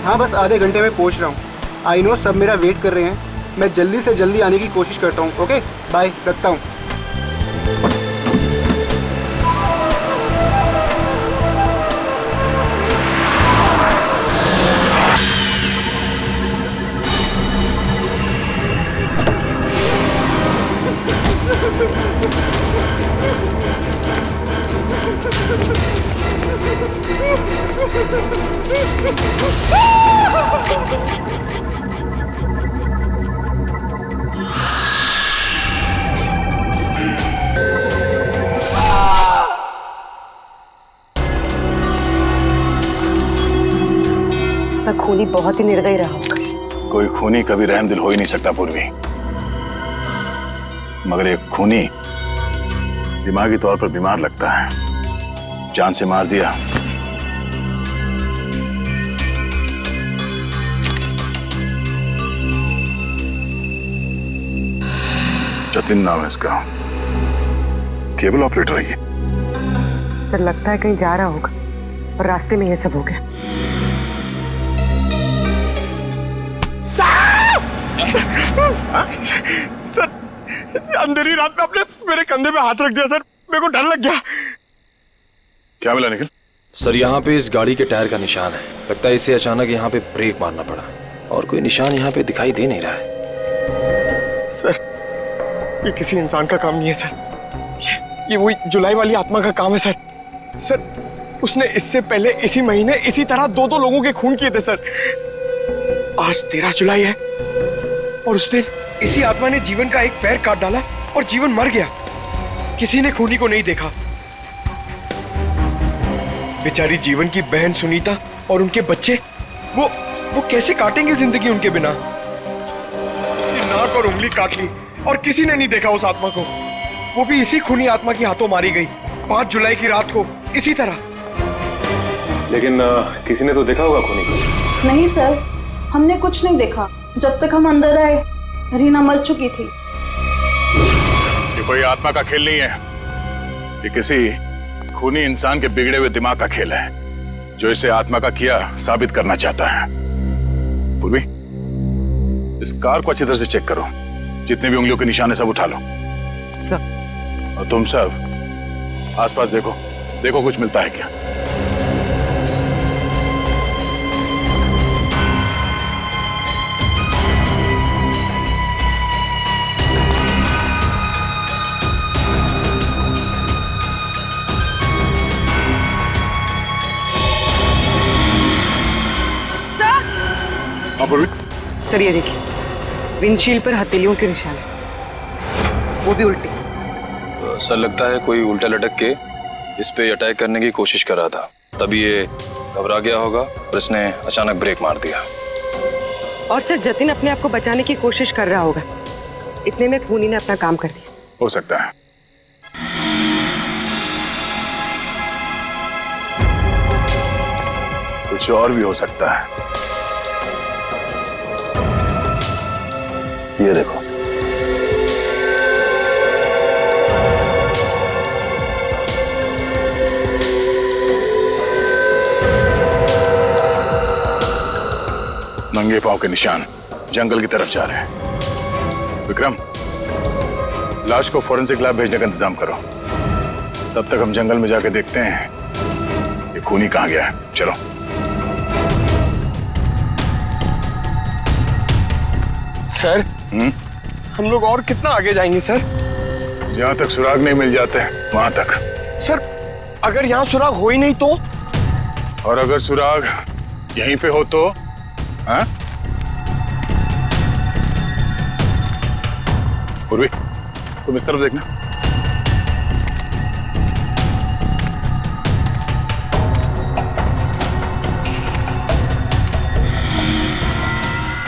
हाँ बस आधे घंटे में पहुँच रहा हूँ। आई नो सब मेरा वेट कर रहे हैं। मैं जल्दी से जल्दी आने की कोशिश करता हूँ। ओके बाय, रखता हूँ। इसका खूनी बहुत ही निर्दयी रहा होगा। कोई खूनी कभी रहमदिल हो ही नहीं सकता पूर्वी, मगर एक खूनी दिमागी तौर पर बीमार लगता है। जान से मार दिया। जतिन नाम है इसका, केबल ऑपरेटर है ये। सर लगता है कहीं जा रहा होगा और रास्ते में ये सब हो गया। सर अंधेरी रात में आपने मेरे कंधे पे हाथ रख दिया सर, मेरे को डर लग गया। क्या मिला निखिल? सर यहाँ पे इस गाड़ी के टायर का निशान है। लगता है इसे अचानक यहाँ पे ब्रेक मारना पड़ा और कोई निशान यहाँ पे दिखाई दे नहीं रहा है। सर ये किसी इंसान का काम नहीं है सर, ये वही जुलाई वाली आत्मा का काम है सर। सर उसने इससे पहले इसी महीने इसी तरह दो लोगों के खून किए थे सर। आज 13 जुलाई है और उस दिन इसी आत्मा ने जीवन का एक पैर काट डाला और जीवन मर गया। किसी ने खूनी को नहीं देखा। बेचारी जीवन की बहन सुनीता और उनके बच्चे वो कैसे काटेंगे जिंदगी उनके बिना। उसकी नाक और उंगली काट ली और किसी ने नहीं देखा उस आत्मा को। वो भी इसी खूनी आत्मा के हाथों मारी गई 5 जुलाई की रात को इसी तरह। लेकिन किसी ने तो देखा होगा खूनी को। नहीं सर, हमने कुछ नहीं देखा। जब तक हम अंदर आए रीना मर चुकी थी। ये कोई आत्मा का खेल नहीं है, ये किसी खूनी इंसान के बिगड़े हुए दिमाग का खेल है जो इसे आत्मा का किया साबित करना चाहता है। पूर्वी इस कार को अच्छी तरह से चेक करो, जितने भी उंगलियों के निशान है सब उठा लो। और तुम सब आसपास देखो कुछ मिलता है क्या। सर ये देखिए, विंडशील्ड पर हथेलियों के निशान है, वो भी उल्टी। सर लगता है कोई उल्टा लटक के इस पे अटैक करने की कोशिश कर रहा था, तभी ये घबरा गया होगा और इसने अचानक ब्रेक मार दिया। और सर जतिन अपने आप को बचाने की कोशिश कर रहा होगा, इतने में खूनी ने अपना काम कर दिया। हो सकता है। कुछ और भी हो सकता है। ये देखो, नंगे पांव के निशान जंगल की तरफ जा रहे हैं। विक्रम, लाश को फोरेंसिक लैब भेजने का इंतजाम करो। तब तक हम जंगल में जाके देखते हैं ये खूनी कहाँ गया है। चलो। सर हम लोग और कितना आगे जाएंगे सर? जहां तक सुराग नहीं मिल जाते वहां तक। सर अगर यहाँ सुराग हो ही नहीं तो? और अगर सुराग यहीं पे हो तो? हाँ? पूर्वी तुम इस तरफ देखना।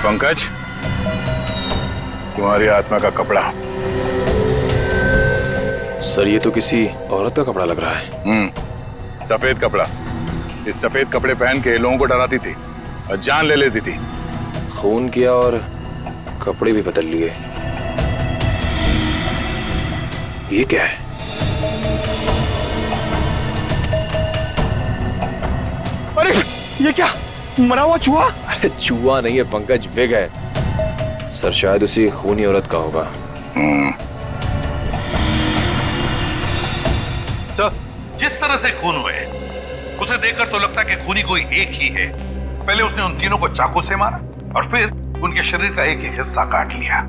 पंकज, तुम्हारी आत्मा का कपड़ा। सर ये तो किसी औरत का कपड़ा लग रहा है। सफेद कपड़ा। इस सफेद कपड़े पहन के लोगों को डराती थी और जान ले लेती थी। खून किया और कपड़े भी बदल लिए। ये क्या है? अरे ये क्या? मरा हुआ चूहा? अरे चूहा नहीं है पंकज, विग है सर, शायद उसी खूनी औरत का होगा। सर जिस तरह से खून हुए उसे देखकर तो लगता है कि खूनी कोई एक ही है। पहले उसने उन तीनों को चाकू से मारा और फिर उनके शरीर का एक एक हिस्सा काट लिया।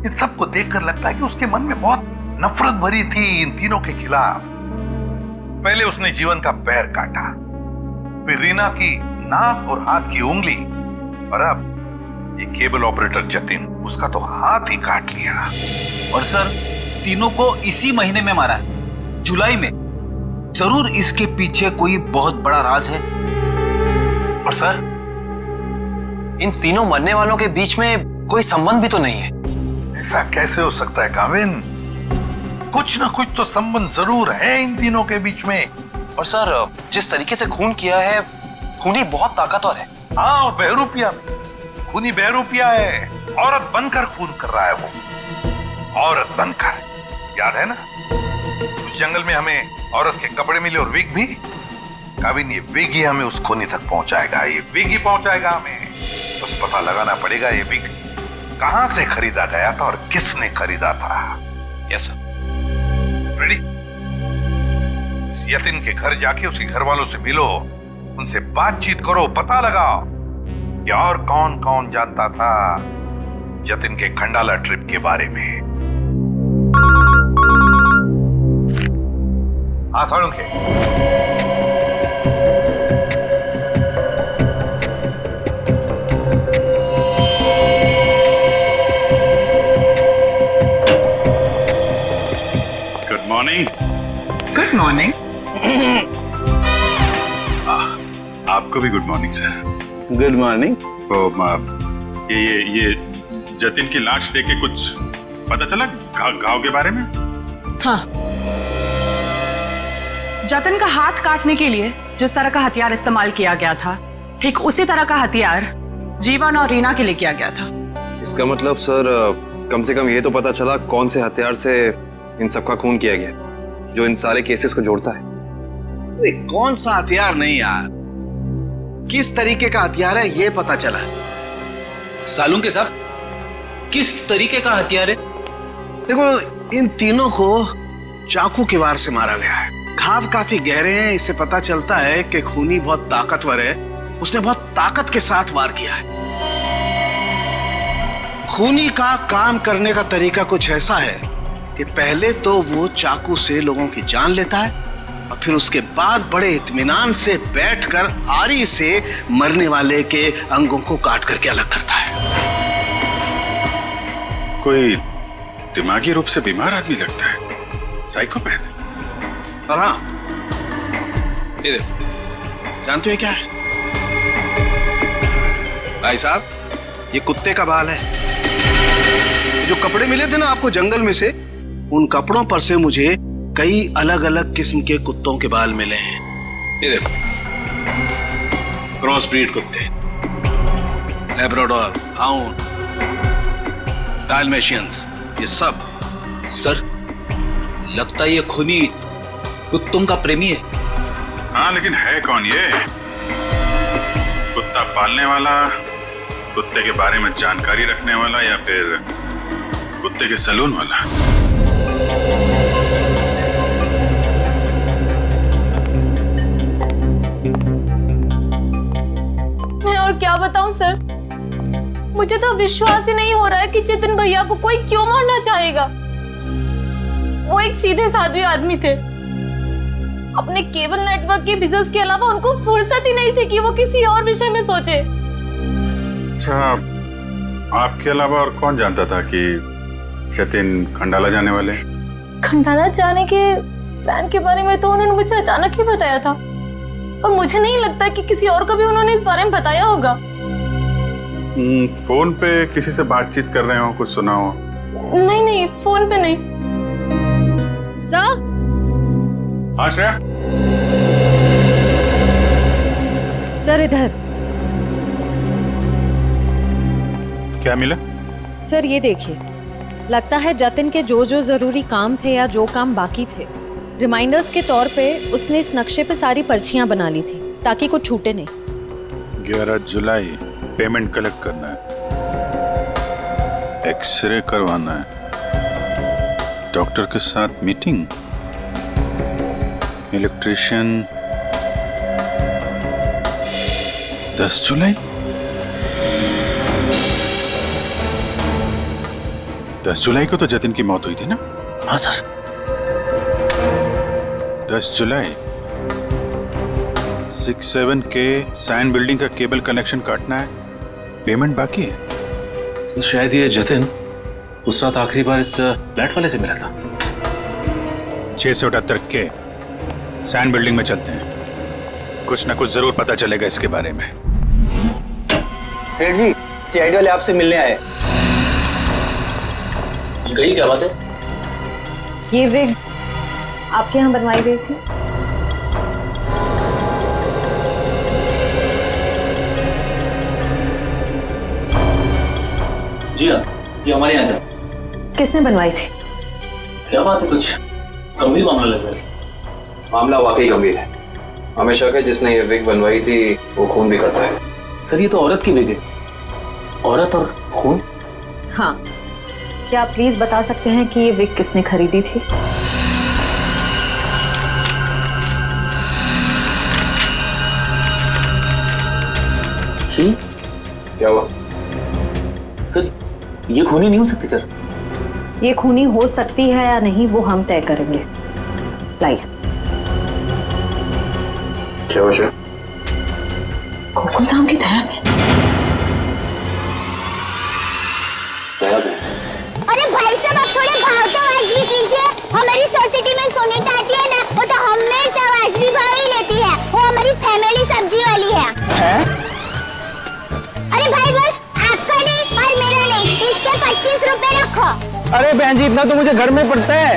इन सबको देखकर लगता है कि उसके मन में बहुत नफरत भरी थी इन तीनों के खिलाफ। पहले उसने जीवन का पैर काटा, फिर रीना की नाक और हाथ की उंगली, और अब ये केबल ऑपरेटर जतिन, उसका तो हाथ ही काट लिया। और सर तीनों को इसी महीने में मारा है, जुलाई में। जरूर इसके पीछे कोई बहुत बड़ा राज है। और सर इन तीनों मरने वालों के बीच में कोई संबंध भी तो नहीं है। ऐसा कैसे हो सकता है काविन? कुछ ना कुछ तो संबंध जरूर है इन तीनों के बीच में। और सर जिस तरीके से खून किया है, खूनी बहुत ताकतवर है। हाँ, और बहरूपिया, खूनी बहरूपिया है। औरत बनकर खून कर रहा है वो, औरत बनकर। याद है ना उस जंगल में हमें औरत के कपड़े मिले और विग भी? काविन, ये विग ही हमें उस खूनी तक पहुंचाएगा, ये विग ही पहुंचाएगा हमें। बस पता लगाना पड़ेगा ये विग कहां से खरीदा गया था और किसने खरीदा था। Yes sir. रेडी? इस यतिन के घर जाके उसके घर वालों से मिलो, उनसे बातचीत करो, पता लगाओ कि और कौन कौन जानता था जतिन के खंडाला ट्रिप के बारे में। हाँ Salunkhe, good morning. Good morning. आपको भी good morning sir. Good morning. तो ये जतिन की लाश देख के कुछ पता चला घाव के बारे में? हाँ, जतिन का हाथ काटने के लिए जिस तरह का हथियार इस्तेमाल किया गया था, ठीक उसी तरह का हथियार जीवन और रीना के लिए किया गया था। इसका मतलब सर कम से कम ये तो पता चला कौन से हथियार से इन सबका खून किया गया, जो इन सारे केसेस को जोड़ता है। अरे कौन सा हथियार नहीं यार, किस तरीके का हथियार है ये पता चला। सालुंखे साहब, किस तरीके का हथियार है? देखो, इन तीनों को चाकू के वार से मारा गया है। घाव काफी गहरे हैं, इससे पता चलता है कि खूनी बहुत ताकतवर है, उसने बहुत ताकत के साथ वार किया है। खूनी का काम करने का तरीका कुछ ऐसा है कि पहले तो वो चाकू से लोगों की जान लेता है और फिर उसके बाद बड़े इत्मीनान से बैठकर आरी से मरने वाले के अंगों को काट करके अलग करता है। कोई दिमागी रूप से बीमार आदमी लगता है, साइकोपैथ। और हाँ, ये देखो, जानते हो क्या है भाई साहब? ये कुत्ते का बाल है। जो कपड़े मिले थे ना आपको जंगल में से, उन कपड़ों पर से मुझे कई अलग अलग किस्म के कुत्तों के बाल मिले हैं। ये देखो, क्रॉस ब्रीड कुत्ते, लैब्राडोर, हाउंड, डाल्मेशियंस, ये सब। सर लगता है ये खूनी कुत्तों का प्रेमी है। हाँ, लेकिन है कौन ये? कुत्ता पालने वाला, कुत्ते के बारे में जानकारी रखने वाला, या फिर कुत्ते के सलून वाला? मैं और क्या बताऊं सर, मुझे तो विश्वास ही नहीं हो रहा है कि जतिन भैया को कोई क्यों मारना चाहेगा। वो एक सीधे साधे आदमी थे, अपने केबल नेटवर्क के बिजनेस के अलावा उनको फुर्सत ही नहीं थी कि वो किसी और विषय में सोचे। अच्छा, आपके अलावा और कौन जानता था कि जतिन खंडाला जाने वाले? खंडाला जाने के प्लान के बारे में तो उन्होंने मुझे अचानक ही बताया था, और मुझे नहीं लगता कि किसी और को भी उन्होंने इस बारे में बताया होगा। फोन पे किसी से बातचीत कर रहे हो, कुछ सुना हो? नहीं नहीं, फोन पे नहीं। हाँ श्रेया। सर इधर। क्या मिला? सर ये देखिए, लगता है जतिन के जो जो जरूरी काम थे या जो काम बाकी थे, रिमाइंडर्स के तौर पे उसने इस नक्शे पे सारी पर्चियां बना ली थी ताकि कुछ छूटे नहीं। 11 जुलाई पेमेंट कलेक्ट करना है, एक्सरे करवाना है, डॉक्टर के साथ मीटिंग, इलेक्ट्रिशियन 10 जुलाई। 10 जुलाई को तो जतिन की मौत हुई थी ना? हाँ सर। 10 जुलाई 67 के साइन बिल्डिंग का केबल कनेक्शन काटना है, पेमेंट बाकी है। तो शायद ये जतिन उस रात आखिरी बार इस फ्लैट वाले से मिला था। 678 के साइन बिल्डिंग में चलते हैं, कुछ ना कुछ जरूर पता चलेगा इसके बारे में। सेठ जी, सीआईडी वाले आपसे मिलने आए। कही क्या बात है? ये विग आपके यहाँ बनवाई गई थी? जी हाँ, ये हमारे यहाँ था। किसने बनवाई थी? क्या बात है, कुछ गंभीर मामला लग रहा है। मामला वाकई गंभीर है। हमें शक है जिसने ये विग बनवाई थी वो खून भी करता है। सर ये तो औरत की विग है। औरत और खून? हाँ, क्या आप प्लीज बता सकते हैं कि ये विग किसने खरीदी थी? ही? क्या हुआ? सर ये खूनी नहीं हो सकती सर। ये खूनी हो सकती है या नहीं वो हम तय करेंगे। लाइए। क्या वजह? गोकुल धाम की दया में। अरे भाई साहब, आप थोड़े भाव तो आज भी कीजिए। हमारी सोसाइटी में सुनीता आती है ना, वो तो हमेशा आज भी भाव ही लेती है। वो हमारी फैमिली सब्जी वाली है। अरे भाई बस आपका नहीं और मेरा नहीं, इससे 25 रुपए रखो। अरे बहन जी, इतना तो मुझे घर में पड़ता है।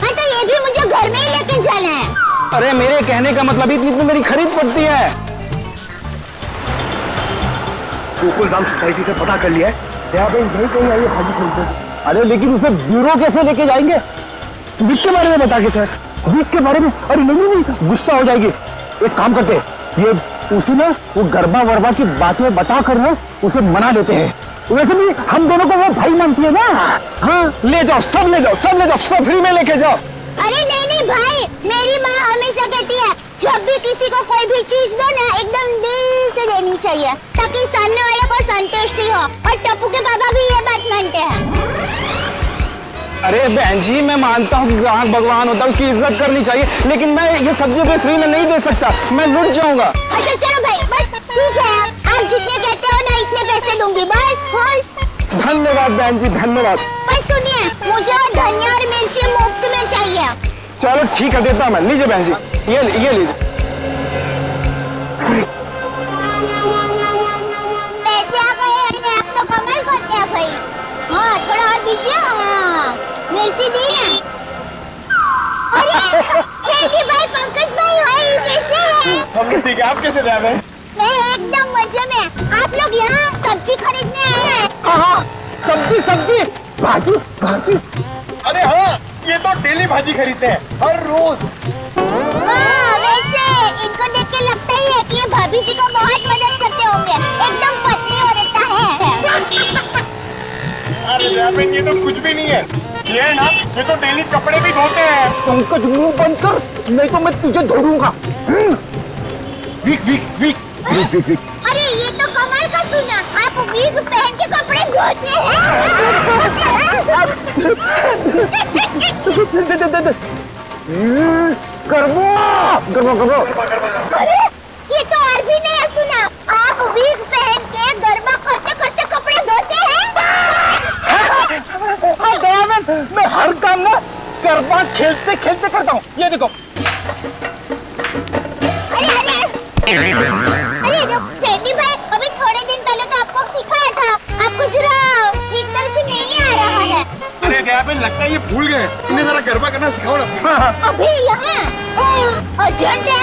हाँ तो ये भी मुझे घर में ही लेके जाना है। अरे मेरे कहने का मतलब इतनी तो मेरी खरीद पड़ती है। गोकुल धाम सोसाइटी से पता कर लिया है, यहाँ पे नहीं कहीं आई है भाजी खरीदने। अरे लेकिन उसे ब्यूरो कैसे लेके जाएंगे? विग के बारे में बता के सर। विग के बारे में? अरे नहीं, गुस्सा हो जाएगी। एक काम करते हैं, ये उसे ना वो गरबा वरबा की बातें बता कर ना उसे मना देते हैं। वैसे भी हम दोनों को वो भाई मानती है ना। हाँ ले जाओ, सब ले जाओ, सब ले जाओ, सब फ्री में लेके जाओ। अरे नहीं भाई, मेरी माँ हमेशा कहती है जब भी किसी को कोई भी चीज दो ना एकदम दिल से देनी चाहिए ताकि सामने वाले को संतुष्टि हो। और टप्पू के पापा भी ये बात मानते हैं। अरे बहन जी, मैं मानता हूँ कि ग्राहक भगवान होता है, उसकी इज्जत करनी चाहिए, लेकिन मैं ये सब्जी पे फ्री में नहीं दे सकता, मैं लुट जाऊंगा। अच्छा चलो भाई, बस ठीक है, आप जितने कहते हो ना इतने पैसे दूंगी, बस खुश। धन्यवाद बहन जी, धन्यवाद। पर सुनिए, मुझे वो धनिया और मिर्ची मुफ्त में चाहिए। चलो ठीक है, देता मैं। लीजिए बहन जी, ये लीजिए। पैसे आ गए, आप तो कमाल करते हैं भाई। हाँ थोड़ा और दीजिए। हाँ मिर्ची दी ना। अरे भाई, पंकज भाई, कैसे हैं? हम ठीक है, आप कैसे रह रहे हैं? मैं एकदम मजे में। आप लोग यहाँ सब्जी खरीदने आए हैं? हाँ, सब्जी भाजी। अरे हाँ, ये तो डेली भाजी खरीदते हैं हर रोज। वैसे इनको देख के लगता ही है कि ये भाभी जी को बहुत मदद करते होंगे। एकदम पत्नी औरत है। अरे ये तो कुछ भी नहीं है। ये है ना, ये तो डेली कपड़े भी धोते हैं। पंकज मुंह बंद कर, नहीं तो मैं तुझे धोऊंगा। वीक। अरे ये तो कमाल का सुना, आप वीक पहन के कपड़े धोते हैं। गरबा। अरे ये तो और भी नया सुना, आप वीक पहन के गरबा करते करते कपड़े धोते हैं। मैं हर काम ना गरबा खेलते खेलते करता हूँ। ये देखो। अरे फ्रेंडी भाई, अभी थोड़े दिन पहले तो आपको सिखाया था, आपको जरा ठीक तरह से नहीं आ रहा है। अरे दयाबेन, लगता है ये भूल गए। इन्हें जरा गरबा करना सिखाओ ना। अभी यहाँ अर्जेंट है।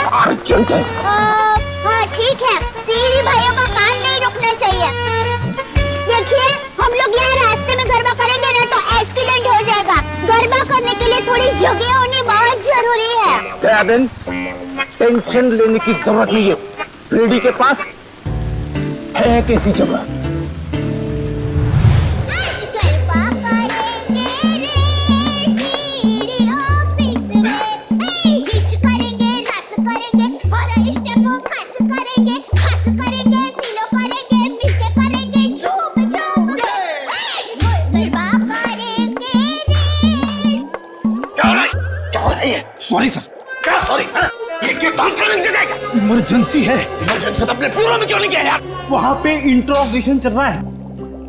हाँ ठीक है, सीरी भाइयों का काम नहीं रुकना चाहिए। देखिए, हम लोग यहाँ रास्ते में गरबा करेंगे ना तो एक्सीडेंट हो जाएगा। गरबा करने के लिए थोड़ी जगह होनी बहुत जरूरी है। दयाबेन, टेंशन लेने की जरूरत नहीं है। फ्रेडी के पास है कैसी जगह? सॉरी सर, क्या सॉरी? ये डांस करने की जगह है क्या? इमरजेंसी है। इमरजेंसी तो अपने ब्यूरो में क्यों नहीं गया यार? वहां पे इंट्रोगेशन चल रहा है,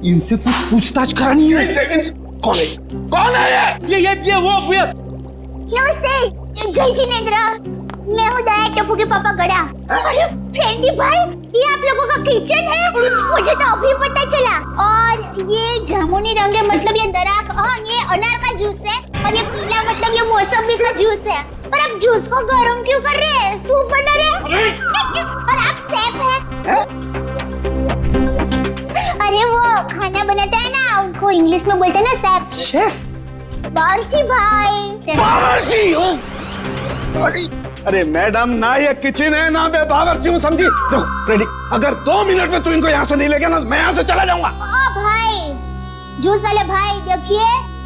इनसे कुछ पूछताछ करानी है। कौन है? कौन है ये वो नमस्ते, जय जिनेंद्र। मैं हूँ दया टप्पू के पापा गड़ा। अरे फ्रेंडी भाई, ये आप लोगों का किचन है? मुझे तो अभी पता चला। और ये जामुनी रंग है, मतलब ये दराक, हाँ ये अनार का जूस है। और ये पीला मतलब ये मौसमी का जूस है। पर आप जूस को गर्म क्यों कर रहे हैं? सूप बना रहे हैं? और आप शेफ हैं? अरे वो खाना बनाता है ना, उनको इंग्लिश में बोलते हैं ना शेफ। बावर्ची भाई। बावर्ची हो? अरे मैडम, ना ये किचन है ना मैं बावर्ची हूँ, समझी? देखो फ्रेडी, अगर 2 मिनट में तू इनको यहाँ से नहीं ले गया ना, मैं यहाँ से चला जाऊंगा। ओ भाई, जूस वाले भाई, देखिए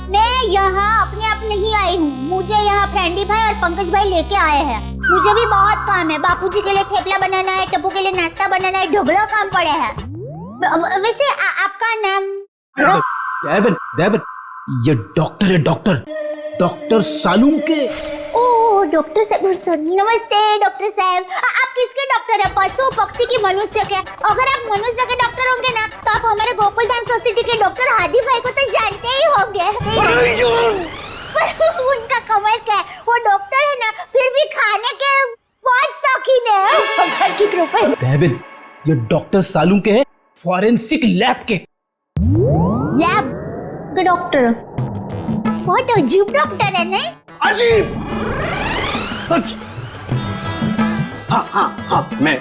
मैं यहाँ अपने आप नहीं आई हूँ। मुझे यहाँ फ्रेंडी भाई और पंकज भाई लेके आए हैं। मुझे भी बहुत काम है। बापूजी के लिए थेपला बनाना है, टप्पू के लिए नाश्ता बनाना है, ढोकला काम पड़े हैं। वैसे आपका नाम? देवन, ये डॉक्टर है, डॉक्टर सालूम के। ओह डॉक्टर साहब, नमस्ते डॉक्टर साहब। आप किसके डॉक्टर है? पशु, पक्षी की मनुष्य के? अगर आप मनुष्य के डॉक्टर होंगे ना, तो आप हमारे गोकुलधाम सोसाइटी के डॉक्टर हादी भाई को तो जानते ही होंगे। उनका कमर क्या है, वो डॉक्टर है ना, फिर भी खाने के बहुत शौकीन है। देवन, ये डॉक्टर सालूम के है, फॉरेंसिक लैब के। लैब के डॉक्टर? बहुत अजीब डॉक्टर है नहीं? अजीब? हाँ, मैं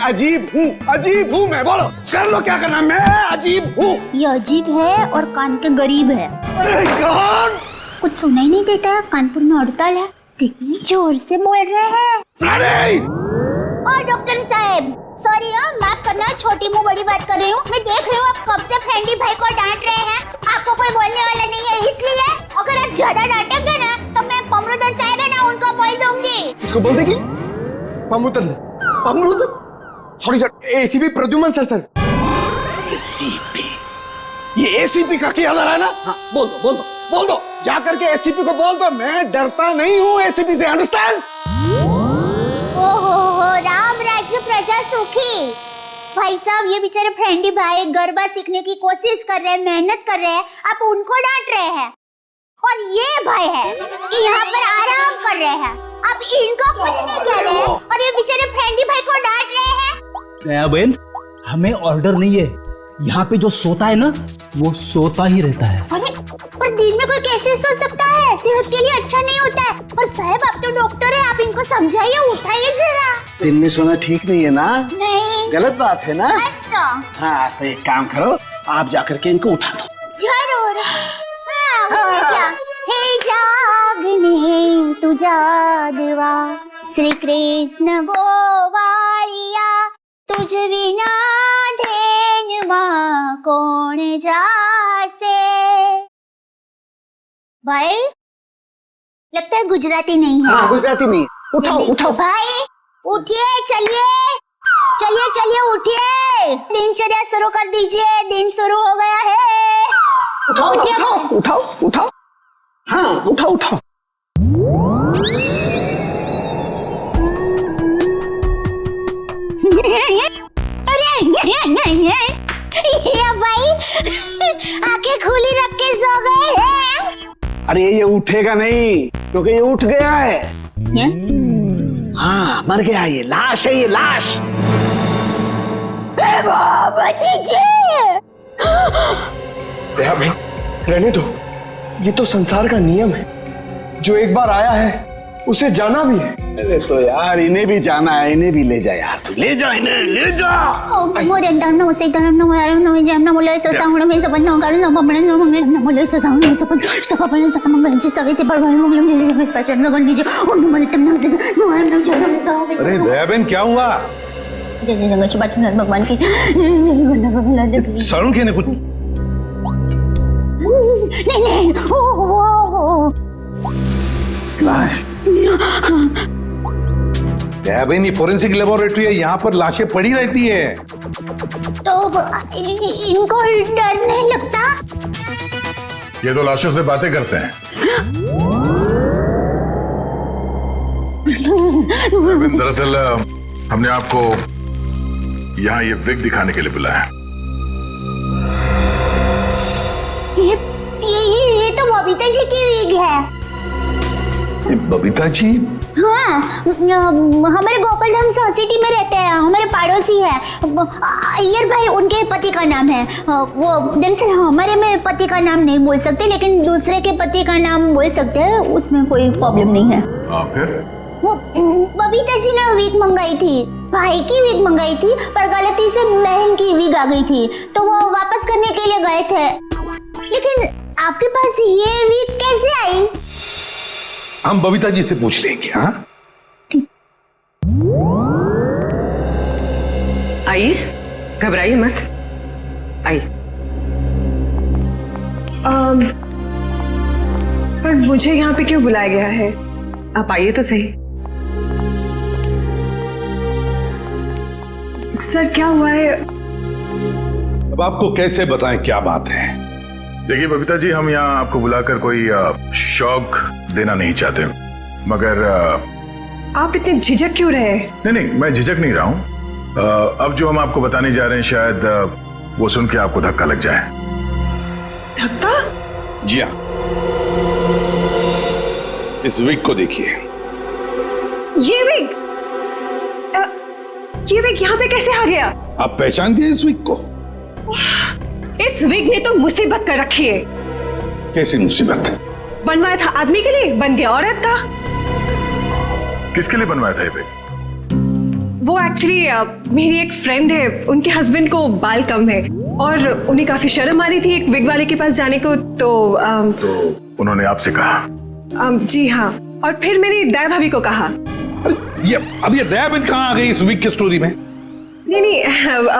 अजीब हूँ, मैं बोलो, कर लो क्या करना, मैं अजीब हूँ। ये अजीब है और कान के गरीब है। अरे यार, कुछ सुनाई नहीं देता, कानपुर में हड़ताल है। कितनी जोर से बोल रहे हैं। और डॉक्टर साहब, सॉरी माफ करना, छोटी मुंह बड़ी बात कर रही हूँ। मैं देख रही हूँ आप कब से फ्रेंडी भाई को डांट रहे हैं। आपको कोई बोलने वाला नहीं है, इसलिए अगर आप ज्यादा डांटेंगे ना, तो मैं पमरुदन साहब है ना, उनको बोल दूंगी। किसको बोल देगी? पमरुदन? Sorry sir, ACP Pradyuman sir. ACP? ये एसीपी का क्या है ना? हाँ, बोल दो, जा करके एसीपी को बोल दो, मैं डरता नहीं हूँ एसीपी से, अंडरस्टैंड? ओहो, राम राज्य प्रजा सुखी। भाई साहब, ये बेचारे फ्रेंडी भाई गरबा सीखने की कोशिश कर रहे हैं, मेहनत कर रहे हैं, आप उनको डांट रहे हैं। और ये भाई है कि यहाँ पर आराम कर रहे हैं, आप इनको कुछ नहीं कह रहे हैं, और ये बेचारे फ्रेंडी भाई को डांट रहे हैं। बहन, हमें ऑर्डर नहीं है, यहाँ पे जो सोता है ना, वो सोता ही रहता है। अरे पर दिन में कोई कैसे सो सकता है? सेहत के लिए अच्छा नहीं होता है। और साहब, आप तो डॉक्टर है, आप इनको समझाइए, उठाइए जरा। दिन में सोना ठीक नहीं है ना? नहीं, गलत बात है ना? अच्छा। हाँ, तो एक काम करो, आप जाकर के इनको उठा दो। जरूर। हाँ, क्या? हे जागने तू जागवा, श्री कृष्ण गोवारिया, तुझ विना धेनवा कौन जासे। भाई, लगता है गुजराती नहीं है। हाँ, गुजराती नहीं। उठाओ भाई, उठिए, चलिए उठिए, दिनचर्या शुरू कर दीजिए, दिन शुरू हो गया है। उठाओ। हाँ, उठाओ। ये भाई आंखें खुली रख के सो गए हैं। अरे ये उठेगा नहीं, क्योंकि ये उठ गया है। हाँ, मर गया, ये लाश है, ये लाश। बाबा जी, भाई रहने दो, ये तो संसार का नियम है, जो एक बार आया है उसे जाना भी है। अरे तो यार, इन्हें भी जाना है, इन्हें भी ले जा यार, तू ले जा इन्हें, ले जा। मोरे अंदर से तरह न यार न जाम न मोले से साउंड में सब न कर न बमणे न मंगे न मोले से साउंड में सब बने सब मंगल जी सवे से परवान मंगलम जी सवे पचन न गण लीजिए और न मले तम न से न आम न जाम सब। अरे दयाबेन, क्या हुआ? जैसे संघर्ष भगवान की सारुण के ने कुछ नहीं वो दयाबेन, ये फोरेंसिक लेबोरेटरी है, यहाँ पर लाशें पड़ी रहती है। तो इनको डर नहीं लगता? ये तो लाशों से बातें करते हैं। दरअसल हमने आपको यहाँ ये विग दिखाने के लिए बुलाया। ये तो बबीता जी की विग है। ये बबीता जी? हाँ, हमारे गोकुलधाम सोसाइटी में रहते हैं, हमारे पड़ोसी है। अय्यर भाई उनके पति का नाम है। वो दरअसल हमारे में पति का नाम नहीं बोल सकते, लेकिन दूसरे के पति का नाम बोल सकते हैं, उसमें कोई प्रॉब्लम नहीं है। फिर वो बबीता जी ने विग मंगाई थी, भाई की विग मंगाई थी, पर गलती से बहन की विग आ गई थी, तो वो वापस करने के लिए गए थे। लेकिन आपके पास ये विग कैसे आई? हम बबीता जी से पूछ लेंगे। हाँ, आइए, घबराइए मत, आइए। पर मुझे यहाँ पे क्यों बुलाया गया है? आप आइए तो सही। सर क्या हुआ है? अब आपको कैसे बताएं क्या बात है? देखिए बबीता जी, हम यहाँ आपको बुलाकर कोई शौक देना नहीं चाहते, मगर आप इतने झिझक क्यों रहे? नहीं, मैं झिझक नहीं रहा हूँ। अब जो हम आपको बताने जा रहे हैं, शायद वो सुन के आपको धक्का लग जाए। धक्का? जी हाँ, इस विग को देखिए। ये विग यहाँ पे कैसे आ गया? आप पहचान दिए इस विग को? इस विग ने तो मुसीबत कर रखी है। कैसी मुसीबत? बनवाया था आदमी के लिए, बन गया औरत का। किसके लिए बनवाया था ये विग? वो एक्चुअली मेरी एक फ्रेंड है, उनके हस्बैंड को बाल कम है और उन्हें काफी शर्म आ रही थी एक विग वाले के पास जाने को, तो उन्होंने आपसे कहा? जी हाँ, और फिर मेरी दया भाभी को कहा। अब ये दया बहन कहाँ आ गई इस विग की स्टोरी में? नहीं,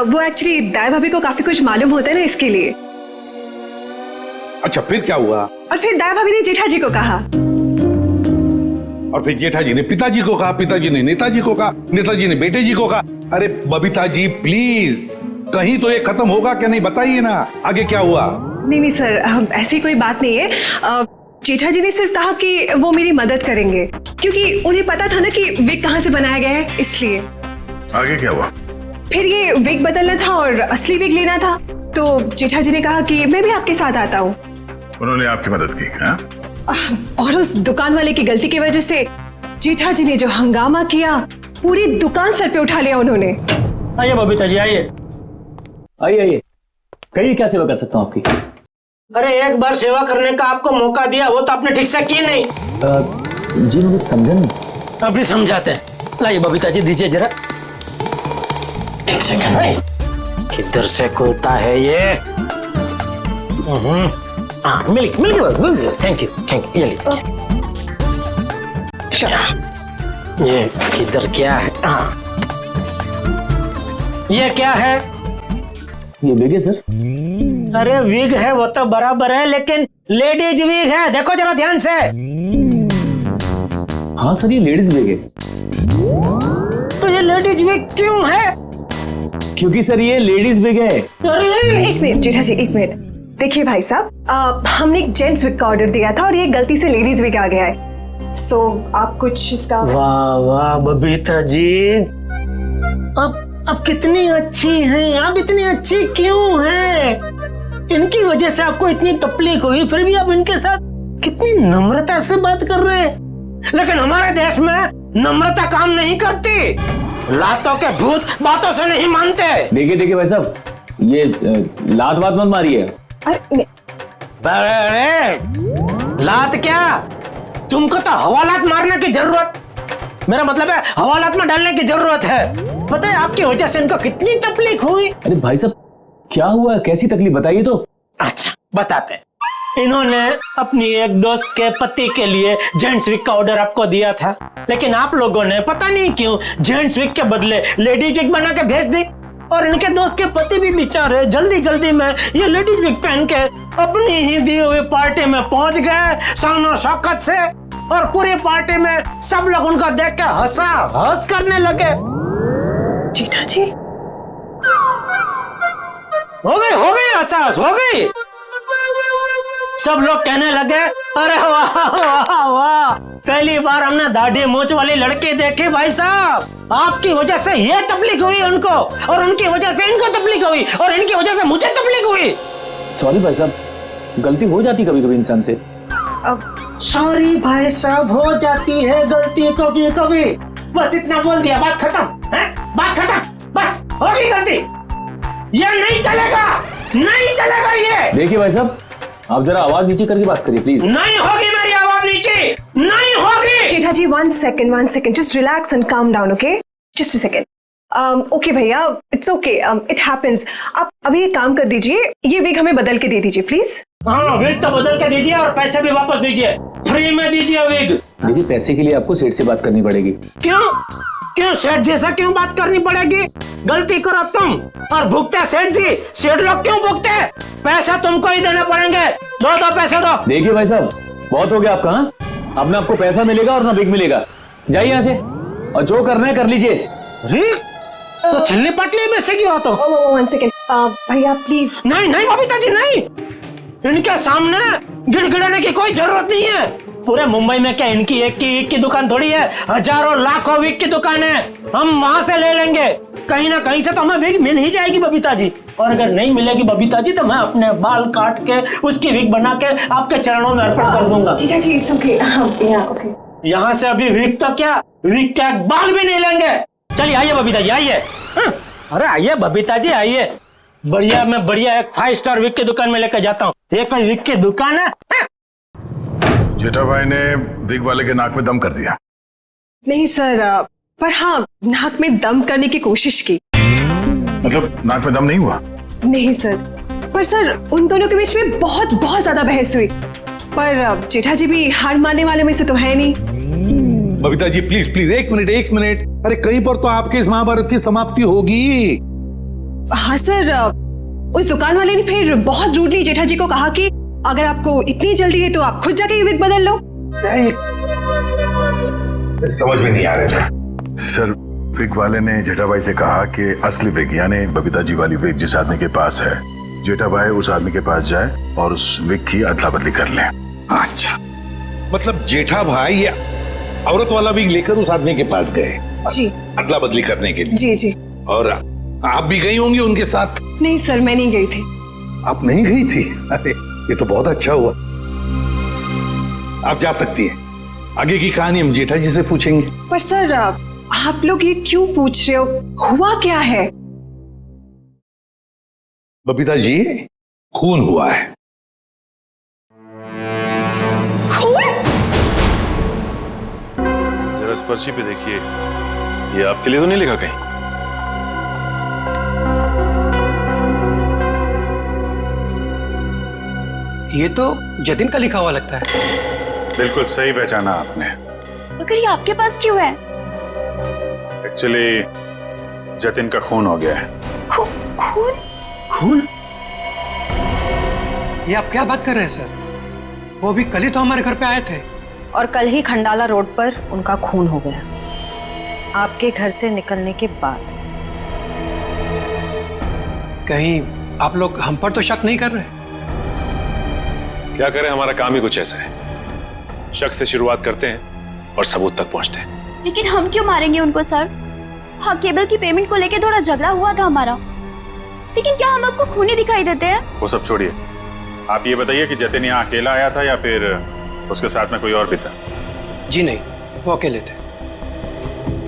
वो एक्चुअली दया भाभी को काफी कुछ मालूम होता है ना, इसके लिए। अच्छा, फिर क्या हुआ? और फिर दया भाभी ने जेठा जी को कहा, और फिर जेठा जी ने पिताजी को कहा, पिताजी ने नेताजी को कहा, नेताजी ने बेटे जी को कहा। अरे बबीता जी प्लीज, कहीं तो ये खत्म होगा क्या नहीं, बताइए ना आगे क्या हुआ? नहीं सर, ऐसी कोई बात नहीं है। जेठा जी ने सिर्फ कहा कि वो मेरी मदद करेंगे, क्योंकि उन्हें पता था ना कि विग कहाँ से बनाया गया है, इसलिए। आगे क्या हुआ? फिर ये विग बदलना था और असली विग लेना था, तो जेठा जी ने कहा कि मैं भी आपके साथ आता हूँ। उन्होंने आपकी मदद की? हाँ? और उस दुकान वाले की गलती की वजह से जेठा जी ने जो हंगामा किया, पूरी दुकान सर पे उठा लिया उन्होंने। आइए बबीता जी, आइए आइए। कहिए क्या सेवा कर सकता हूँ आपकी? अरे एक बार सेवा करने का आपको मौका दिया, वो तो आपने ठीक से की नहीं। जी मैं कुछ समझा नहीं। अभी समझाते हैं। लाइए बबीता जी, दीजिए जरा। एक सेकंड, किधर से खोता है ये? Milk thank you. ये लीजिए। ये किधर क्या है? ये क्या है? ये विग है सर। अरे विग है वो तो बराबर है, लेकिन लेडीज विग है, देखो जरा ध्यान से। हाँ सर, ये लेडीज विग है। तो ये लेडीज विग क्यों है? क्योंकि सर ये लेडीज विग है। एक मिनट जेठा जी, एक मिनट। देखिए भाई साहब, हमने एक जेंट्स विग का ऑर्डर दिया था और ये गलती से लेडीज विग आ गया है, सो आप कुछ इसका। वाह वाह बबीता जी, अब कितनी अच्छी हैं आप, इतनी अच्छी क्यों हैं? इनकी वजह से आपको इतनी तकलीफ हुई, फिर भी आप इनके साथ कितनी नम्रता से बात कर रहे हैं। लेकिन हमारे देश में नम्रता काम नहीं करती, लातों के भूत बातों से नहीं मानते। देखिए भाई साहब, ये लात बात मत मारिए। अरे लात क्या, तुमको तो हवालात मारने की जरूरत, मेरा मतलब है हवालात में डालने की जरूरत है। पता है आपकी वजह से इनको कितनी तकलीफ हुई। अरे भाई साहब क्या हुआ, कैसी तकलीफ बताइए तो। अच्छा बताते हैं। इन्होंने अपनी एक दोस्त के पति के लिए जेंट्स विग का ऑर्डर आपको दिया था, लेकिन आप लोगों ने पता नहीं क्यों जेंट्स विग के बदले लेडीज विग बना के भेज दी। और इनके दोस्त के पति भी बेचारे जल्दी जल्दी में ये लेडीज विग पहन के अपनी ही दी हुई पार्टी में पहुंच गए शानो शौकत से, और पूरी पार्टी में सब लोग उनको देख के हंसा हंस करने लगे। जेठा जी हो गई एहसास हो गई। सब लोग कहने लगे अरे वाह वाह वाह, पहली बार हमने दाढ़ी मूंछ वाली लड़की देखी भाई साहब। आपकी वजह से ये तकलीफ हुई उनको, और उनकी वजह से इनको तकलीफ हुई, और इनकी वजह से मुझे तकलीफ हुई। सॉरी भाई साहब, गलती हो जाती कभी कभी इंसान से। अब सॉरी भाई साहब, हो जाती है गलती कभी कभी। बस इतना बोल दिया, बात खत्म है, बात खत्म, बस हो गई गलती। ये नहीं चलेगा, नहीं चलेगा ये। देखिए भाई साहब, आप जरा आवाज नीचे करके बात करिए प्लीज। नहीं होगी मेरी आवाज नीचे, नहीं होगी। जेठा जी one second, just relax and calm down, okay? Just a second. Okay भैया, it's okay, it happens. आप अभी एक काम कर दीजिए, ये विग हमें बदल के दे दीजिए प्लीज। हाँ, विग तो बदल के दीजिए और पैसे भी वापस दीजिए, फ्री में दीजिए विग। देखिए पैसे के लिए आपको सेठ से बात करनी पड़ेगी। क्यों सेठ जैसा क्यों बात करनी पड़ेगी? गलती करो तुम और भुगते सेठ जी। सेठ लोग क्यों भुगते? पैसा तुमको ही देने पड़ेंगे। दो पैसे दो। देखिए भाई साहब, बहुत हो गया आपका। अब ना आपको पैसा मिलेगा और ना विग मिलेगा। जाइए यहाँ से, और जो करना है कर लीजिए। तो छिलने पटली में से क्यों? तो one second, भैया प्लीज। नहीं बबीता जी नहीं, इनके सामने गिड़गिड़ाने की कोई जरूरत नहीं है। पूरे मुंबई में क्या इनकी एक की विग की दुकान थोड़ी है, हजारों लाखों विग की दुकान है। हम वहां से ले लेंगे, कहीं ना कहीं से तो हमें विग मिल ही जाएगी बबीता जी। और अगर नहीं मिलेगी बबीता जी तो मैं अपने बाल काट के उसकी विग बना के आपके चरणों में अर्पण कर दूंगा। जीजा जी इट्स ओके, ओके। यहाँ से अभी विग तो क्या, विग क्या बाल भी नहीं लेंगे। चलिए आइए बबीता जी आइए। अरे आइए बबीता जी आइए, बढ़िया मैं बढ़िया एक 5 स्टार विग की दुकान में लेकर जाता हूँ। ये कोई विग की दुकान है? जेठा भाई ने विग वाले के नाक में दम कर दिया। नहीं सर, पर हाँ नाक में दम करने की कोशिश की। मतलब नाक में दम नहीं हुआ? नहीं सर, पर सर उन दोनों के बीच में बहुत ज्यादा बहस हुई। पर जेठा जी भी हार मानने वाले में से तो है नहीं। बबीता जी प्लीज एक मिनट। अरे कहीं पर तो आपके इस महाभारत की समाप्ति होगी। हाँ सर, उस दुकान वाले ने फिर बहुत रूडली जेठा जी को कहा कि अगर आपको इतनी जल्दी है तो आप खुद जाके विग बदल लो। समझ में नहीं आ रहा था सर। विग वाले ने जेठा भाई से कहा कि असली विग यानी बबीता जी वाली विग जिस आदमी के पास है, जेठा भाई उस आदमी के पास जाए और उस विग की अदला बदली कर ले। अच्छा, मतलब जेठा भाई ये औरत वाला विग लेकर उस आदमी के पास गए जी, अदला बदली करने के लिए। जी। और आप भी गई होंगी उनके साथ? नहीं सर, मैं नहीं गई थी। आप नहीं गई थी? अरे ये तो बहुत अच्छा हुआ। आप जा सकती हैं, आगे की कहानी हम जेठा जी से पूछेंगे। पर सर आप लोग ये क्यों पूछ रहे हो, हुआ क्या है? बबीता जी खून हुआ है। खून? जरा इस पर्ची पे देखिए, ये आपके लिए तो नहीं लिखा कहीं? ये तो जतिन का लिखा हुआ लगता है। बिल्कुल सही पहचाना आपने। मगर ये आपके पास क्यों है? एक्चुअली जतिन का खून हो गया है। खून? खून? ये आप क्या बात कर रहे हैं सर? वो भी कल ही तो हमारे घर पे आए थे। और कल ही खंडाला रोड पर उनका खून हो गया, आपके घर से निकलने के बाद। कहीं आप लोग हम पर तो शक नहीं कर रहे? क्या करें, हमारा काम ही कुछ ऐसा है। शक से शुरुआत करते हैं और सबूत तक पहुंचते हैं। लेकिन हम क्यों मारेंगे उनको सर? हाँ, केबल की पेमेंट को लेके थोड़ा झगड़ा हुआ था हमारा, लेकिन क्या हम आपको खूनी दिखाई देते हैं? वो सब छोड़िए, आप ये बताइए कि जतिन यहाँ अकेला आया था या फिर उसके साथ में कोई और भी था? जी नहीं, वो अकेले थे।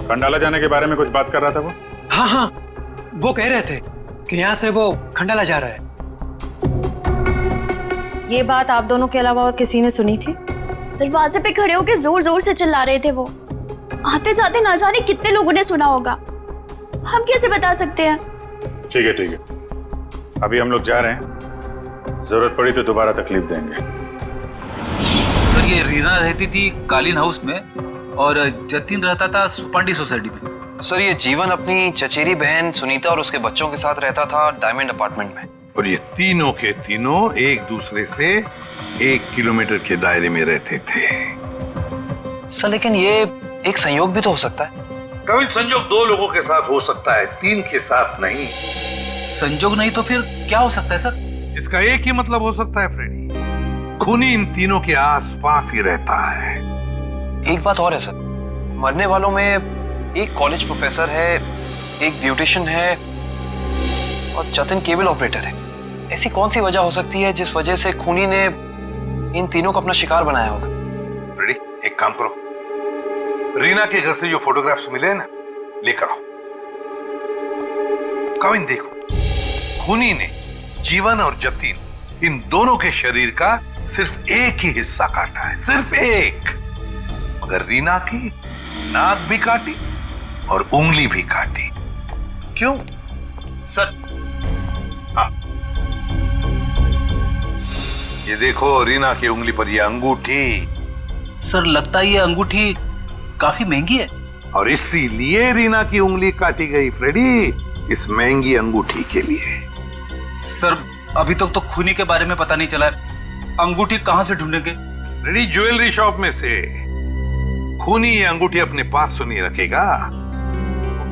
खंडाला जाने के बारे में कुछ बात कर रहा था वो? हाँ, वो कह रहे थे कि यहाँ से वो खंडाला जा रहा है। ये बात आप दोनों के अलावा और किसी ने सुनी थी? दरवाजे पे खड़े होकर जोर जोर से चिल्ला रहे थे वो। आते जाते ना जाने कितने लोगों ने सुना होगा, हम कैसे बता सकते हैं? ठीक है, अभी हम लोग जा रहे हैं, जरूरत पड़ी तो दोबारा तकलीफ देंगे। सर ये रीना रहती थी कालीन हाउस में और जतिन रहता था सुपांडी सोसाइटी में। सर ये जीवन अपनी चचेरी बहन सुनीता और उसके बच्चों के साथ रहता था डायमंड अपार्टमेंट में। और ये तीनों के तीनों एक दूसरे से 1 किलोमीटर के दायरे में रहते थे। सर लेकिन ये एक संयोग भी तो हो सकता है। कभी संयोग 2 लोगों के साथ हो सकता है, 3 के साथ नहीं। संयोग नहीं तो फिर क्या हो सकता है सर? इसका एक ही मतलब हो सकता है फ्रेडी, खूनी इन तीनों के आसपास ही रहता है। एक बात और है सर, मरने वालों में एक कॉलेज प्रोफेसर है, एक ब्यूटिशियन है और जतिन केबल ऑपरेटर है। ऐसी कौन सी वजह हो सकती है जिस वजह से खूनी ने इन तीनों को अपना शिकार बनाया होगा? फ्रेडी एक काम करो, रीना के घर से जो फोटोग्राफ्स मिले ना लेकर आओ। कविन देखो, खूनी ने जीवन और जतिन इन दोनों के शरीर का सिर्फ एक ही हिस्सा काटा है, सिर्फ एक। मगर रीना की नाक भी काटी और उंगली भी काटी। क्यों सर? हाँ ये देखो, रीना की उंगली पर ये अंगूठी। सर लगता है ये अंगूठी काफी महंगी है और इसीलिए रीना की उंगली काटी गई फ्रेडी, इस महंगी अंगूठी के लिए। सर अभी तक तो खूनी के बारे में पता नहीं चला है, अंगूठी कहां से ढूंढेंगे? फ्रेडी ज्वेलरी शॉप में से। खूनी ये अंगूठी अपने पास तो नहीं रखेगा,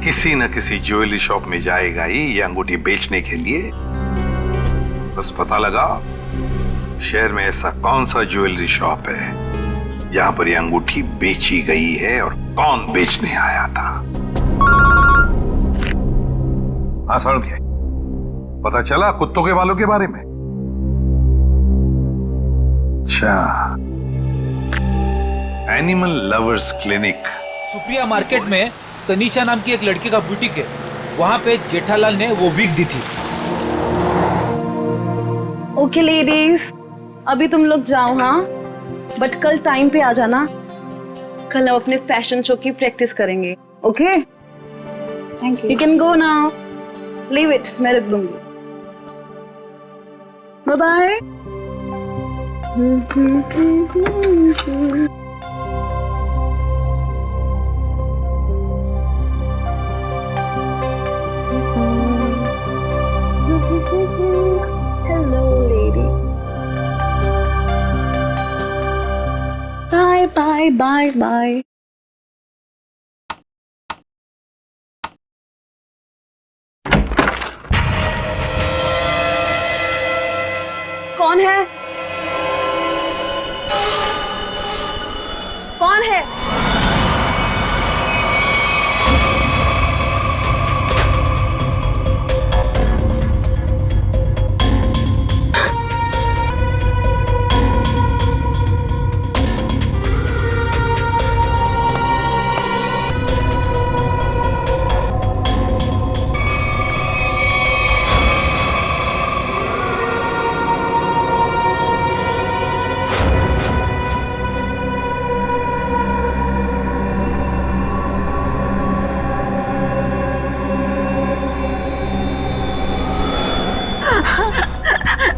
किसी न किसी ज्वेलरी शॉप में जाएगा ही ये अंगूठी बेचने के लिए। बस पता लगा शहर में ऐसा कौन सा ज्वेलरी शॉप है जहां पर ये अंगूठी बेची गई है और कौन बेचने आया था। हाँ सर, क्या पता चला कुत्तों के बालों के बारे में? अच्छा, animal lovers clinic. Supriya market में तनीषा नाम की एक लड़की का बुटीक है, वहां पे जेठालाल ने वो विग दी थी। ओके लेडीज, अभी तुम लोग जाओ हाँ, बट कल टाइम पे आ जाना। कल हम अपने फैशन शो की प्रैक्टिस करेंगे। Okay thank you, you can go now, leave it, मैं रख दूंगी। Bye bye. Hello lady, bye bye bye bye. कौन है? कौन है?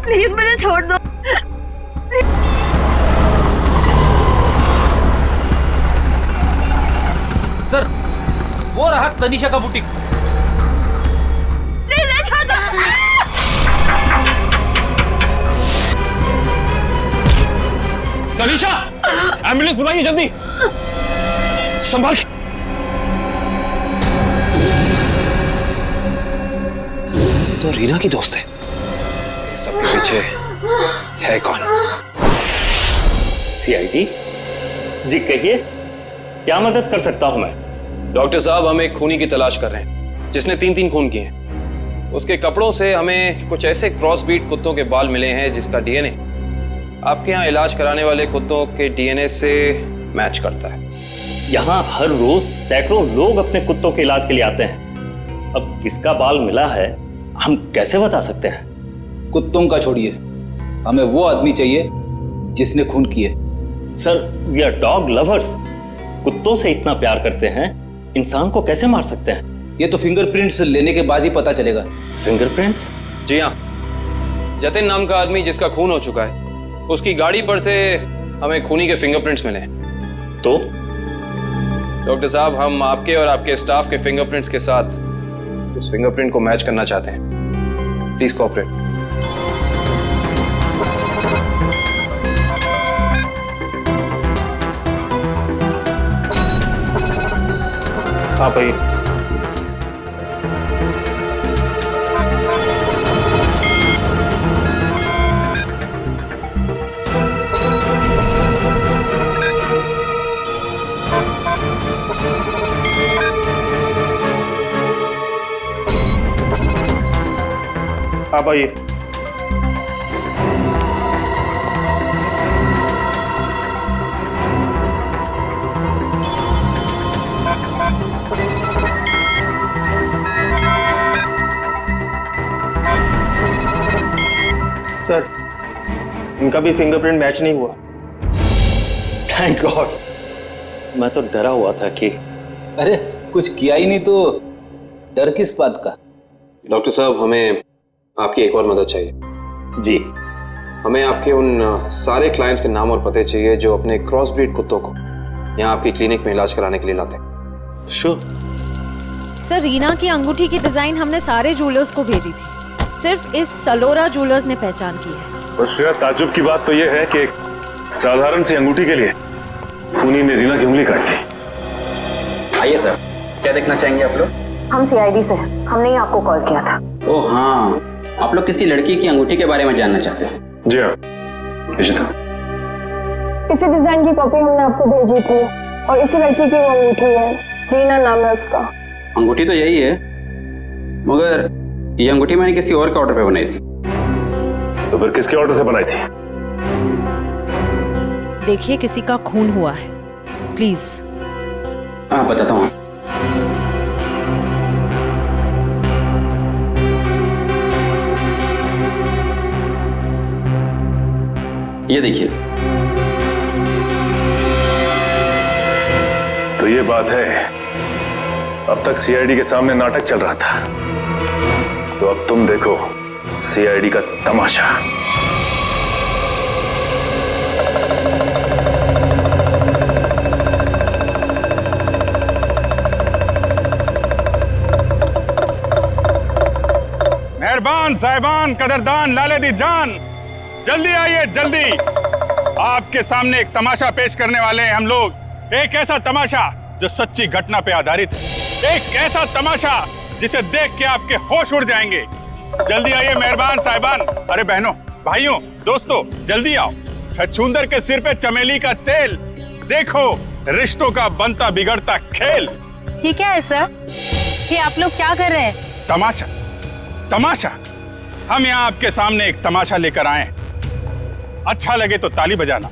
प्लीज मुझे छोड़ दो। सर वो रहा तनीषा का बुटीक। प्लीज छोड़ दो। तनीषा, एम्बुलेंस बुलाइए जल्दी, संभाल के। तो रीना की दोस्त है, सबके पीछे है कौन? सीआईडी जी, कहिए क्या मदद कर सकता हूं मैं? डॉक्टर साहब, हम एक खूनी की तलाश कर रहे हैं जिसने 3 खून किए हैं। उसके कपड़ों से हमें कुछ ऐसे क्रॉस बीट कुत्तों के बाल मिले हैं जिसका डीएनए आपके यहाँ इलाज कराने वाले कुत्तों के डीएनए से मैच करता है। यहाँ हर रोज सैकड़ों लोग अपने कुत्तों के इलाज के लिए आते हैं। अब किसका बाल मिला है हम कैसे बता सकते हैं? कुत्तों का छोड़िए, हमें वो आदमी चाहिए जिसने खून किए। Sir we are dog lovers, कुत्तों से इतना प्यार करते हैं, इंसान को कैसे मार सकते हैं? ये तो फिंगरप्रिंट्स लेने के बाद ही पता चलेगा। फिंगरप्रिंट्स? जी हाँ, जतिन नाम का आदमी जिसका खून हो चुका है, उसकी गाड़ी पर से हमें खूनी के फिंगरप्रिंट्स मिले। तो डॉक्टर साहब, हम आपके और आपके स्टाफ के फिंगरप्रिंट्स के साथ उस फिंगरप्रिंट को मैच करना चाहते हैं। Please cooperate. आप आइए। आप आइए। सर, इनका भी फिंगरप्रिंट मैच नहीं हुआ। Thank God. मैं तो डरा हुआ था कि अरे कुछ किया ही नहीं तो डर किस बात का। डॉक्टर साहब, हमें आपकी एक और मदद चाहिए। जी। हमें आपके उन सारे क्लाइंट्स के नाम और पते चाहिए जो अपने क्रॉस ब्रीड कुत्तों को यहाँ आपकी क्लिनिक में इलाज कराने के लिए लाते हैं। श्योर। सर, रीना की अंगूठी की डिजाइन हमने सारे जूलर्स को भेजी थी, सिर्फ इस सलोरा जूलर्स ने पहचान की है। और श्रेया, ताज्जुब की बात तो यह है कि एक साधारण सी अंगूठी के लिए खूनी ने रीना की उंगली काट दी। आइए सर, क्या देखना चाहेंगे आप लोग? हम सीआईडी से हैं, हमने ही आपको कॉल किया था। ओह हाँ, आप लोग किसी लड़की की अंगूठी के बारे में जानना चाहते हैं? जी हाँ। इसी डिजाइन की कॉपी हमने आपको भेजी थी और इसी लड़की की वो अंगूठी है, रीना नाम है उसका। अंगूठी तो यही है, मगर ये अंगूठी मैंने किसी और के ऑर्डर पे बनाई थी। तो फिर किसके ऑर्डर से बनाई थी? देखिए, किसी का खून हुआ है, प्लीज। हाँ, बताता हूँ। ये देखिए। तो ये बात है, अब तक सीआईडी के सामने नाटक चल रहा था, तो अब तुम देखो सीआईडी का तमाशा। मेहरबान साहिबान, कदरदान, लाले दी जान, जल्दी आइए जल्दी। आपके सामने एक तमाशा पेश करने वाले हैं हम लोग। एक ऐसा तमाशा जो सच्ची घटना पे आधारित है, एक ऐसा तमाशा जिसे देख के आपके होश उड़ जाएंगे। जल्दी आइए मेहरबान साहिबान। अरे बहनों, भाइयों, दोस्तों, जल्दी आओ। छछूंदर के सिर पे चमेली का तेल, देखो रिश्तों का बनता बिगड़ता खेल। ये क्या है सर? ये आप लोग क्या कर रहे हैं? तमाशा, तमाशा। हम यहाँ आपके सामने एक तमाशा लेकर आए हैं। अच्छा लगे तो ताली बजाना,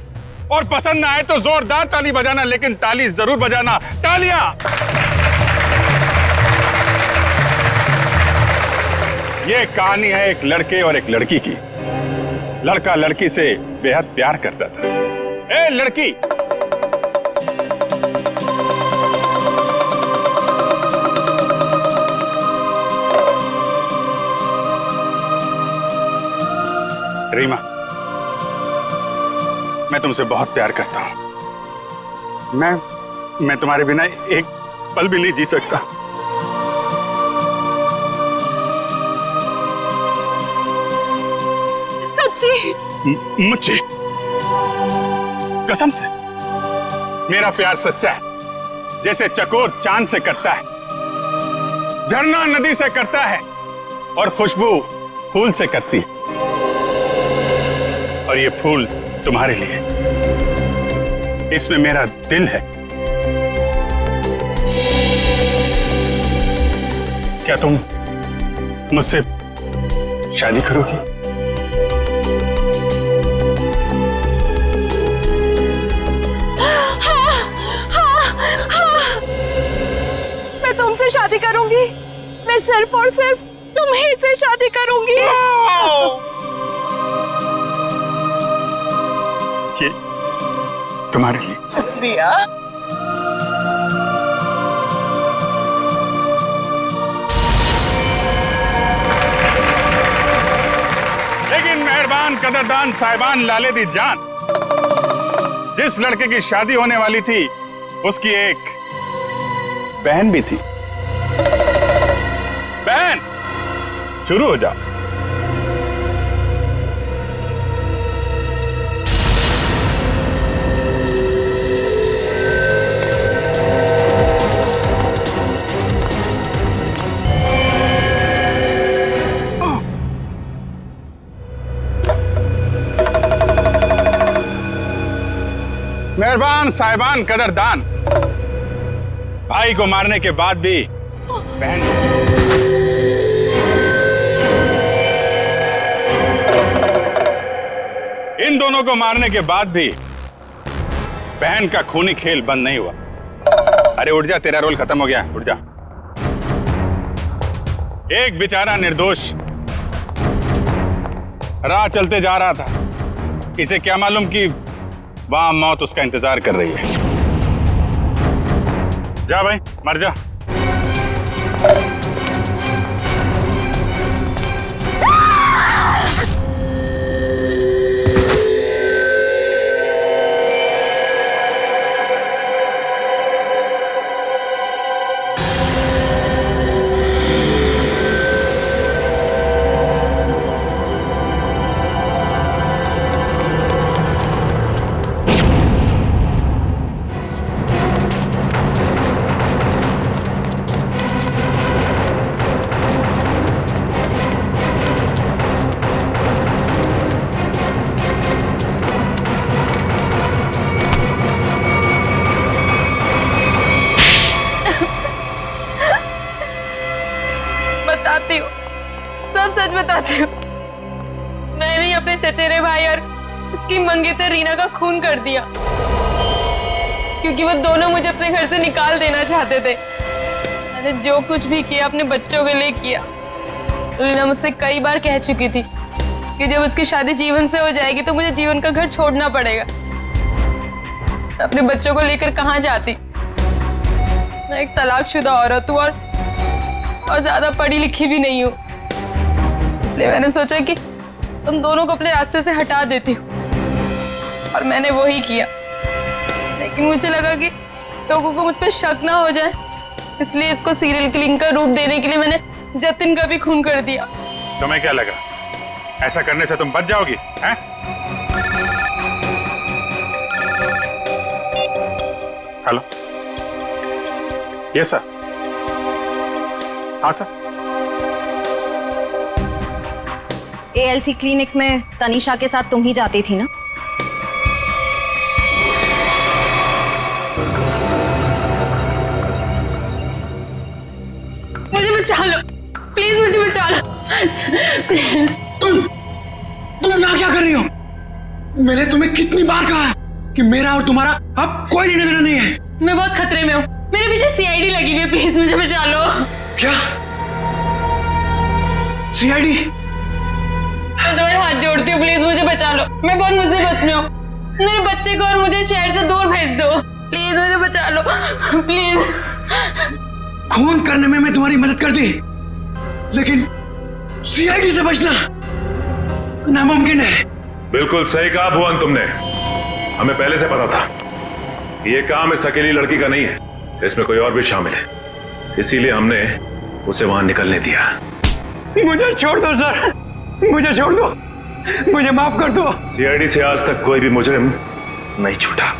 और पसंद ना आए तो जोरदार ताली बजाना, लेकिन ताली जरूर बजाना। तालियां। ये कहानी है एक लड़के और एक लड़की की। लड़का लड़की से बेहद प्यार करता था। ए लड़की, रीमा, मैं तुमसे बहुत प्यार करता हूं। मैं तुम्हारे बिना एक पल भी नहीं जी सकता। सच्ची? मुझे कसम से मेरा प्यार सच्चा है, जैसे चकोर चांद से करता है, झरना नदी से करता है, और खुशबू फूल से करती है। और ये फूल तुम्हारे लिए, इसमें मेरा दिल है। क्या तुम मुझसे शादी करोगी? मैं तुमसे शादी करूंगी। मैं सिर्फ और सिर्फ तुम्हीं से शादी करूंगी। ये तुम्हारे लिए। शुक्रिया। लेकिन मेहरबान, कदरदान, साहिबान, लाले दी जान, जिस लड़के की शादी होने वाली थी उसकी एक बहन भी थी। बहन, शुरू हो जाओ। मेहरबान साहिबान कदरदान, भाई को मारने के बाद भी बहन इन दोनों को मारने के बाद भी बहन का खूनी खेल बंद नहीं हुआ। अरे उठ जा, तेरा रोल खत्म हो गया, उठ जा। एक बेचारा निर्दोष राह चलते जा रहा था, इसे क्या मालूम कि वहां मौत उसका इंतजार कर रही है। जा भाई, मर जा। बताती हूँ, सब सच बताती हूँ। मैंने ही अपने चचेरे भाई और उसकी मंगेतर रीना का खून कर दिया, क्योंकि वो दोनों मुझे अपने घर से निकाल देना चाहते थे। मैंने जो कुछ भी किया अपने बच्चों के लिए किया। रीना मुझसे कई बार कह चुकी थी कि जब उसकी शादी जीवन से हो जाएगी तो मुझे जीवन का घर छोड़ना पड़ेगा। अपने बच्चों को लेकर कहाँ जाती? मैं एक तलाकशुदा औरत हूँ और ज्यादा पढ़ी लिखी भी नहीं हूँ, इसलिए मैंने सोचा कि तुम दोनों को अपने रास्ते से हटा देती हूँ, और मैंने वो ही किया। लेकिन मुझे लगा कि लोगों को मुझ पर शक ना हो जाए, इसलिए इसको सीरियल किलिंग का रूप देने के लिए मैंने जतिन का भी खून कर दिया। तुम्हें क्या लगा ऐसा करने से तुम बच जाओगी? हैं? Hello, yes sir. हाँ सर। एएलसी क्लिनिक में तनीषा के साथ तुम ही जाती थी ना? मुझे बचा लो प्लीज, मुझे बचा लो प्लीज। तुम यहाँ क्या कर रही हो? मैंने तुम्हें कितनी बार कहा है कि मेरा और तुम्हारा अब कोई लेना देना नहीं है। मैं बहुत खतरे में हूँ, मेरे पीछे सीआईडी लगी हुई है, प्लीज मुझे बचा लो। क्या सीआईडी? मैं तुम्हारे हाथ जोड़ती हूँ, प्लीज मुझे बचा लो। मैं बहुत मुसीबत में हूँ, मेरे बच्चे को और मुझे शहर से दूर भेज दो, प्लीज मुझे बचा लो प्लीज। खून करने में मैं तुम्हारी मदद कर दी, लेकिन सीआईडी से बचना नामुमकिन है। बिल्कुल सही कहा भुवन तुमने। हमें पहले से पता था ये काम इस अकेली लड़की का नहीं है, इसमें कोई और भी शामिल है, इसीलिए हमने उसे वहां निकलने दिया। मुझे छोड़ दो सर, मुझे छोड़ दो, मुझे माफ कर दो। सीआईडी से आज तक कोई भी मुजरिम नहीं छूटा।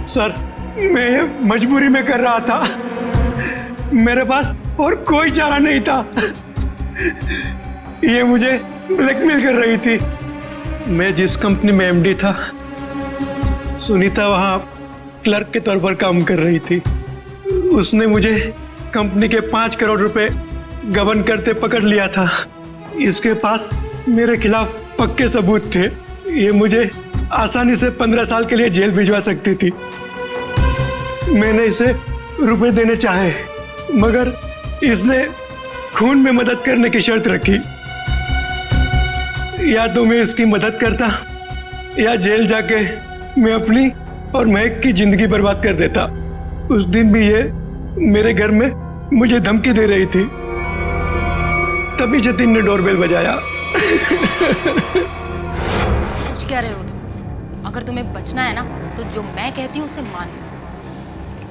सर, मैं ये मजबूरी में कर रहा था, मेरे पास और कोई चारा नहीं था। ये मुझे ब्लैकमेल कर रही थी। मैं जिस कंपनी में एमडी था, सुनीता वहाँ क्लर्क के तौर पर काम कर रही थी। उसने मुझे कंपनी के 5 करोड़ रुपए गबन करते पकड़ लिया था। इसके पास मेरे खिलाफ पक्के सबूत थे। ये मुझे आसानी से 15 साल के लिए जेल भिजवा सकती थी। मैंने इसे रुपए देने चाहे, मगर इसने खून में मदद करने की शर्त रखी। या तो मैं इसकी मदद करता या जेल जाके मैं अपनी और महक की जिंदगी बर्बाद कर देता। उस दिन भी ये मेरे घर में मुझे धमकी दे रही थी। तभी जतिन ने डोरबेल बजाया। सच कह रहे हो तुम? अगर तुम्हें बचना है ना तो जो मैं कहती हूँ उसे मान लो।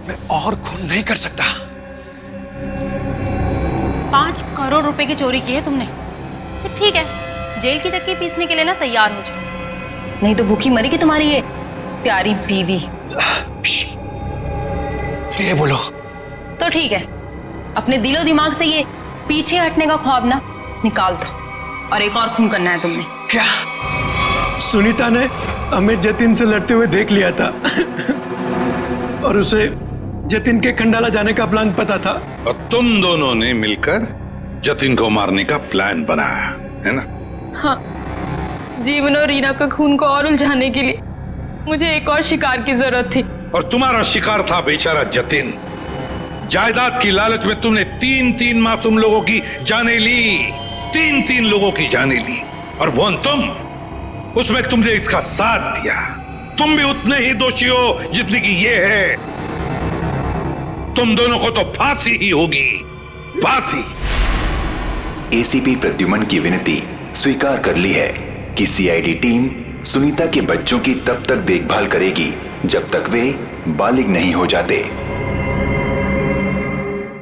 मैं और खून नहीं कर सकता। 5 करोड़ रुपए की चोरी की है तुमने, तो ठीक है, जेल की चक्की पीसने के लिए ना तैयार हो जाओ, नहीं तो भूखी मरेगी तुम्हारी ये प्यारी बीवी। धीरे बोलो। तो ठीक है, अपने दिलो दिमाग से ये पीछे हटने का ख्वाब ना निकाल दो, और एक और खून करना है तुमने। क्या? सुनीता ने हमें जतिन से लड़ते हुए देख लिया था और उसे जतिन के खंडाला जाने का प्लान पता था, और तुम दोनों ने मिलकर जतिन को मारने का प्लान बनाया है ना? हाँ, जीवन और रीना का खून को और उलझाने के लिए मुझे एक और शिकार की जरूरत थी। और तुम्हारा शिकार था बेचारा जतिन। जायदाद की लालच में तुमने 3-3 मासूम लोगों की जानें ली, 3-3 लोगों की जानें ली, और वो तुम, उसमें तुमने इसका साथ दिया। तुम भी उतने ही दोषी हो जितने की ये है। तुम दोनों को तो फांसी ही होगी, फांसी। एसीपी प्रद्युमन की विनती स्वीकार कर ली है कि सीआईडी टीम सुनीता के बच्चों की तब तक देखभाल करेगी जब तक वे बालिग नहीं हो जाते।